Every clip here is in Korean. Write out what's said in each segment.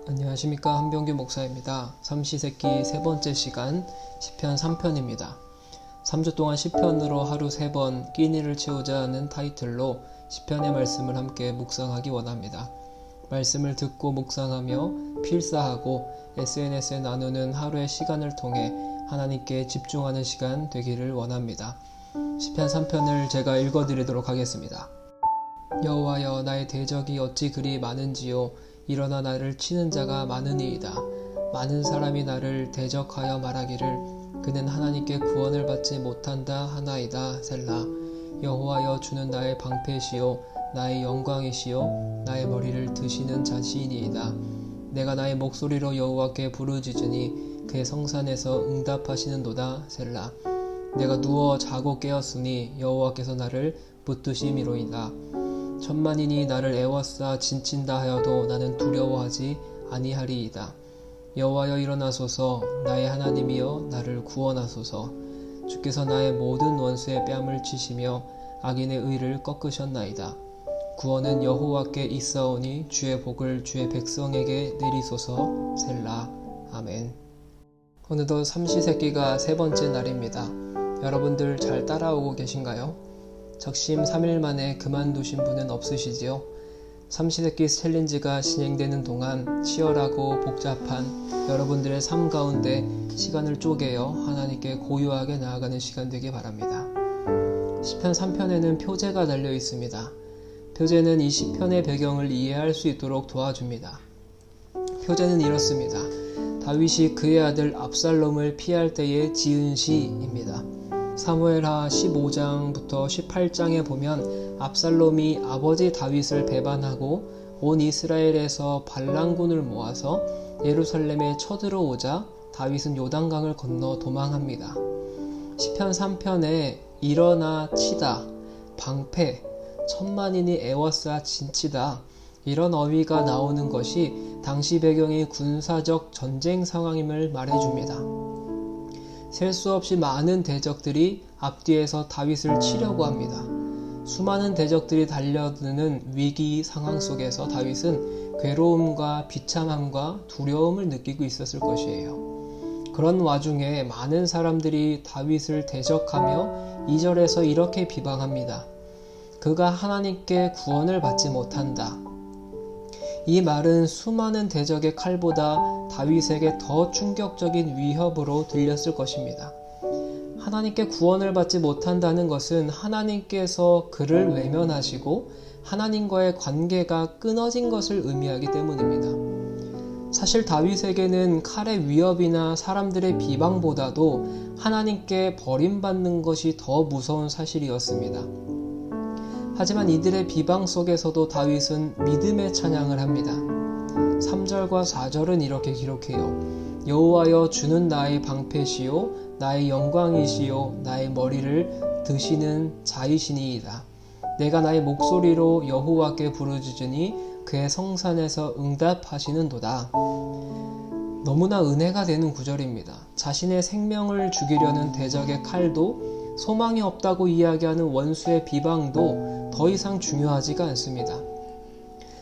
안녕하십니까, 한병규 목사입니다. 삼시세끼 세 번째 시간 시편 3편입니다. 3주 동안 시편으로 하루 3번 끼니를 채우자 하는 타이틀로 시편의 말씀을 함께 묵상하기 원합니다. 말씀을 듣고 묵상하며 필사하고 SNS에 나누는 하루의 시간을 통해 하나님께 집중하는 시간 되기를 원합니다. 시편 3편을 제가 읽어드리도록 하겠습니다. 여호와여, 나의 대적이 어찌 그리 많은지요. 일어나 나를 치는 자가 많으니이다. 많은 사람이 나를 대적하여 말하기를 그는 하나님께 구원을 받지 못한다 하나이다. 셀라. 여호와여, 주는 나의 방패시요 나의 영광이시요 나의 머리를 드시는 자시니이다. 내가 나의 목소리로 여호와께 부르짖으니 그의 성산에서 응답하시는도다. 셀라. 내가 누워 자고 깨었으니 여호와께서 나를 붙드심이로이다. 천만인이 나를 애워싸 진친다 하여도 나는 두려워하지 아니하리이다. 여호와여, 일어나소서. 나의 하나님이여, 나를 구원하소서. 주께서 나의 모든 원수의 뺨을 치시며 악인의 의를 꺾으셨나이다. 구원은 여호와께 있사오니 주의 복을 주의 백성에게 내리소서. 셀라. 아멘. 어느덧 삼시세끼가 세 번째 날입니다. 여러분들 잘 따라오고 계신가요? 적심 3일 만에 그만두신 분은 없으시지요? 삼시세끼 챌린지가 진행되는 동안 치열하고 복잡한 여러분들의 삶 가운데 시간을 쪼개어 하나님께 고요하게 나아가는 시간 되길 바랍니다. 시편 3편에는 표제가 달려 있습니다. 표제는 이 시편의 배경을 이해할 수 있도록 도와줍니다. 표제는 이렇습니다. 다윗이 그의 아들 압살롬을 피할 때에 지은 시입니다. 사무엘하 15장부터 18장에 보면 압살롬이 아버지 다윗을 배반하고 온 이스라엘에서 반란군을 모아서 예루살렘에 쳐들어오자 다윗은 요단강을 건너 도망합니다. 시편 3편에 일어나 치다, 방패, 천만인이 애워싸 진치다, 이런 어휘가 나오는 것이 당시 배경이 군사적 전쟁 상황임을 말해줍니다. 셀 수 없이 많은 대적들이 앞뒤에서 다윗을 치려고 합니다. 수많은 대적들이 달려드는 위기 상황 속에서 다윗은 괴로움과 비참함과 두려움을 느끼고 있었을 것이에요. 그런 와중에 많은 사람들이 다윗을 대적하며 2절에서 이렇게 비방합니다. 그가 하나님께 구원을 받지 못한다. 이 말은 수많은 대적의 칼보다 다윗에게 더 충격적인 위협으로 들렸을 것입니다. 하나님께 구원을 받지 못한다는 것은 하나님께서 그를 외면하시고 하나님과의 관계가 끊어진 것을 의미하기 때문입니다. 사실 다윗에게는 칼의 위협이나 사람들의 비방보다도 하나님께 버림받는 것이 더 무서운 사실이었습니다. 하지만 이들의 비방 속에서도 다윗은 믿음의 찬양을 합니다. 3절과 4절은 이렇게 기록해요. 여호와여, 주는 나의 방패시요 나의 영광이시요 나의 머리를 드시는 자이시니이다. 내가 나의 목소리로 여호와께 부르짖으니 그의 성산에서 응답하시는도다. 너무나 은혜가 되는 구절입니다. 자신의 생명을 죽이려는 대적의 칼도 소망이 없다고 이야기하는 원수의 비방도 더 이상 중요하지가 않습니다.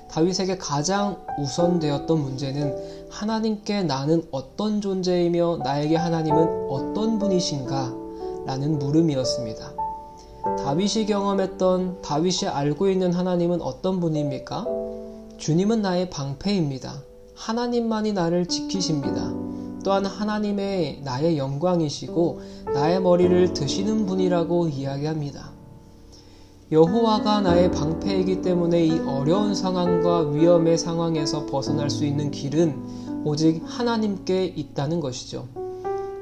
다윗에게 가장 우선되었던 문제는 하나님께 나는 어떤 존재이며 나에게 하나님은 어떤 분이신가? 라는 물음이었습니다. 다윗이 경험했던, 다윗이 알고 있는 하나님은 어떤 분입니까? 주님은 나의 방패입니다. 하나님만이 나를 지키십니다. 또한 하나님의 나의 영광이시고 나의 머리를 드시는 분이라고 이야기합니다. 여호와가 나의 방패이기 때문에 이 어려운 상황과 위험의 상황에서 벗어날 수 있는 길은 오직 하나님께 있다는 것이죠.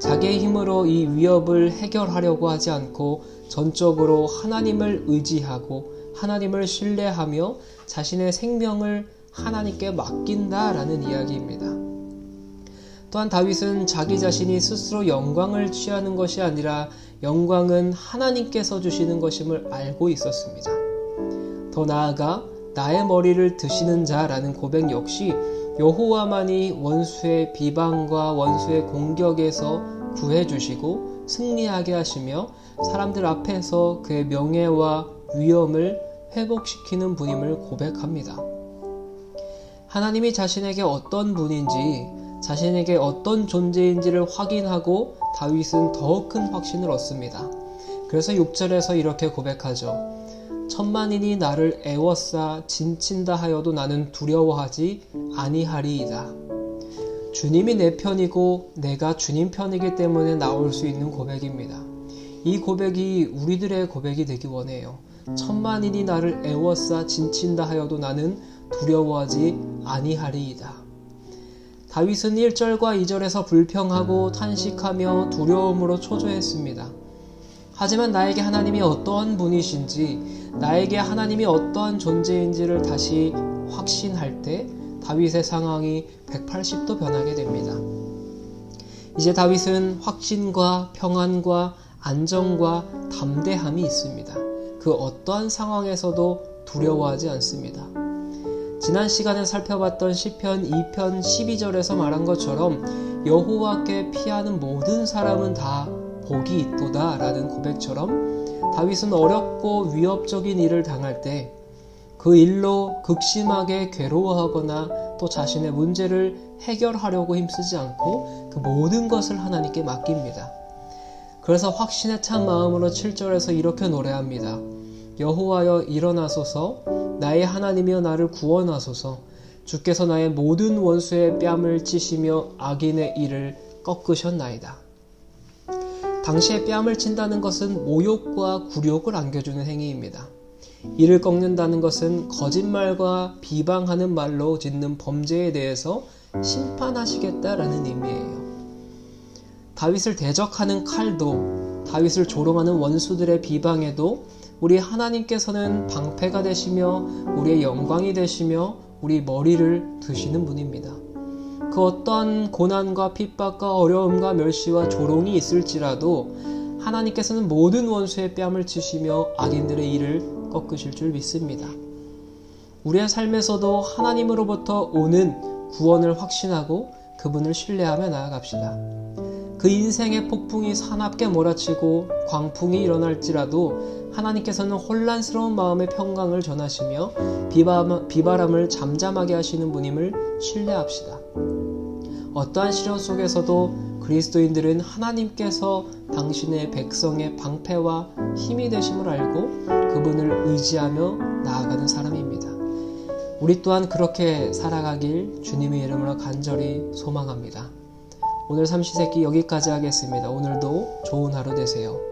자기의 힘으로 이 위협을 해결하려고 하지 않고 전적으로 하나님을 의지하고 하나님을 신뢰하며 자신의 생명을 하나님께 맡긴다라는 이야기입니다. 또한 다윗은 자기 자신이 스스로 영광을 취하는 것이 아니라 영광은 하나님께서 주시는 것임을 알고 있었습니다. 더 나아가 나의 머리를 드시는 자라는 고백 역시 여호와만이 원수의 비방과 원수의 공격에서 구해주시고 승리하게 하시며 사람들 앞에서 그의 명예와 위엄을 회복시키는 분임을 고백합니다. 하나님이 자신에게 어떤 분인지, 자신에게 어떤 존재인지를 확인하고 다윗은 더 큰 확신을 얻습니다. 그래서 6절에서 이렇게 고백하죠. 천만인이 나를 애워싸 진친다 하여도 나는 두려워하지 아니하리이다. 주님이 내 편이고 내가 주님 편이기 때문에 나올 수 있는 고백입니다. 이 고백이 우리들의 고백이 되기 원해요. 천만인이 나를 애워싸 진친다 하여도 나는 두려워하지 아니하리이다. 다윗은 1절과 2절에서 불평하고 탄식하며 두려움으로 초조했습니다. 하지만 나에게 하나님이 어떠한 분이신지, 나에게 하나님이 어떠한 존재인지를 다시 확신할 때 다윗의 상황이 180도 변하게 됩니다. 이제 다윗은 확신과 평안과 안정과 담대함이 있습니다. 그 어떠한 상황에서도 두려워하지 않습니다. 지난 시간에 살펴봤던 시편 2편 12절에서 말한 것처럼 여호와께 피하는 모든 사람은 다 복이 있도다 라는 고백처럼 다윗은 어렵고 위협적인 일을 당할 때 그 일로 극심하게 괴로워하거나 또 자신의 문제를 해결하려고 힘쓰지 않고 그 모든 것을 하나님께 맡깁니다. 그래서 확신에 찬 마음으로 7절에서 이렇게 노래합니다. 여호와여 일어나소서, 나의 하나님이여 나를 구원하소서. 주께서 나의 모든 원수의 뺨을 치시며 악인의 일을 꺾으셨나이다. 당시에 뺨을 친다는 것은 모욕과 굴욕을 안겨주는 행위입니다. 이를 꺾는다는 것은 거짓말과 비방하는 말로 짓는 범죄에 대해서 심판하시겠다라는 의미예요. 다윗을 대적하는 칼도, 다윗을 조롱하는 원수들의 비방에도 우리 하나님께서는 방패가 되시며 우리의 영광이 되시며 우리 머리를 드시는 분입니다. 그 어떠한 고난과 핍박과 어려움과 멸시와 조롱이 있을지라도 하나님께서는 모든 원수의 뺨을 치시며 악인들의 일을 꺾으실 줄 믿습니다. 우리의 삶에서도 하나님으로부터 오는 구원을 확신하고 그분을 신뢰하며 나아갑시다. 그 인생의 폭풍이 사납게 몰아치고 광풍이 일어날지라도 하나님께서는 혼란스러운 마음의 평강을 전하시며 비바람을 잠잠하게 하시는 분임을 신뢰합시다. 어떠한 시련 속에서도 그리스도인들은 하나님께서 당신의 백성의 방패와 힘이 되심을 알고 그분을 의지하며 나아가는 사람입니다. 우리 또한 그렇게 살아가길 주님의 이름으로 간절히 소망합니다. 오늘 삼시세끼 여기까지 하겠습니다. 오늘도 좋은 하루 되세요.